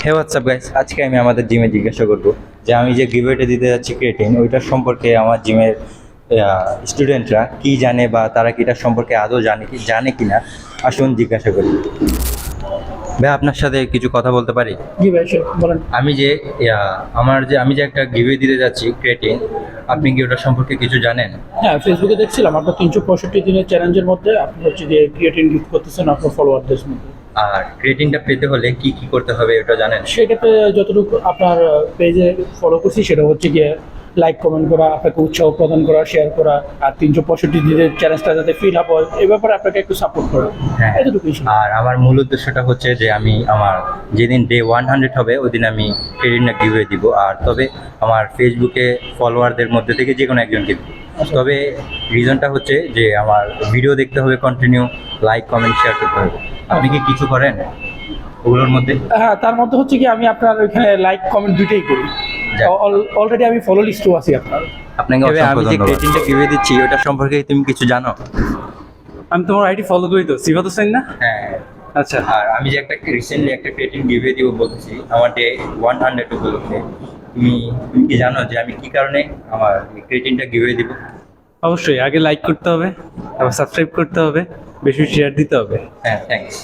হে WhatsApp guys, আজকে আমি আমাদের জিমে জিজ্ঞাসা করব যে আমি যে গিভওয়েটা দিতে যাচ্ছি ক্রিয়েটিন, ওইটার সম্পর্কে আমার জিমের স্টুডেন্টরা কি জানে বা তারা কি এটার সম্পর্কে আদৌ জানে কি না। আসুন জিজ্ঞাসা করি। ভাই, আপনার সাথে কিছু কথা বলতে পারি? জি ভাই, বলেন। আমি যে আমি যে একটা গিভওয়ে দিতে যাচ্ছি ক্রিয়েটিন, আপনি কি ওটার সম্পর্কে কিছু জানেন? হ্যাঁ, ফেসবুকে দেখছিলাম আপনার 365 দিনের চ্যালেঞ্জের মধ্যে আপনি হচ্ছে যে ক্রিয়েটিন গিফট করতেছেন আপনার ফলোয়ারদের মধ্যে। আর ক্রিয়েটিনটা পেতে হলে কি কি করতে হবে ওটা জানেন? সেটাতে যতটুকু আপনার পেজে ফলো করছি সেটা হচ্ছে গিয়ে লাইক কমেন্ট করা, আপনাকে উৎসাহ প্রদান করা, শেয়ার করা, আর 365 দিনের চ্যালেঞ্জটা যাতে ফিল আপ হয় এই ব্যাপারে আপনাকে একটু সাপোর্ট করা। হ্যাঁ, এতটুকুই ছিল। আর আমার মূল উদ্দেশ্যটা হচ্ছে যে আমি আমার যেদিন ডে 100 হবে ওই দিন আমি ক্রেডিটটা গিভওয়ে দিব। আর তবে আমার ফেসবুকে ফলোয়ারদের মধ্যে থেকে যে কোনো একজনকে দিব। আচ্ছা। তবে রিজনটা হচ্ছে যে আমার ভিডিও দেখতে হবে কন্টিনিউ, লাইক কমেন্ট শেয়ার করতে হবে। আপনি কি কিছু করেন ওগুলোর মধ্যে? হ্যাঁ, তার মধ্যে হচ্ছে কি আমি আপনার ওইখানে লাইক কমেন্ট দুইটাই করি। যাক। অলরেডি আমি ফলো লিস্টও আছি আপনার। আপনাকে তবে অসংখ্য আমি যে ধন্যবাদ। ক্রেটিনটা গিভওয়ে দিচ্ছি ওটা সম্পর্কে তুমি কিছু জানো? আমি তোমার আইডি ফলো করি তো, সিফাত হোসেন না? হ্যাঁ। আচ্ছা। আর আমি যে একটা রিসেন্টলি একটা ক্রিয়েটিন গিভওয়ে দিব বলতেছি আমার ডে 100 উপলক্ষে। তুমি তুমি কি জানো যে আমি কি কারণে আমার ক্রিয়েটিনটা গিভওয়ে দিব? অবশ্যই আগে লাইক করতে হবে, তারপর সাবস্ক্রাইব করতে হবে, বেশি শেয়ার দিতে হবে। হ্যাঁ, থ্যাঙ্কস।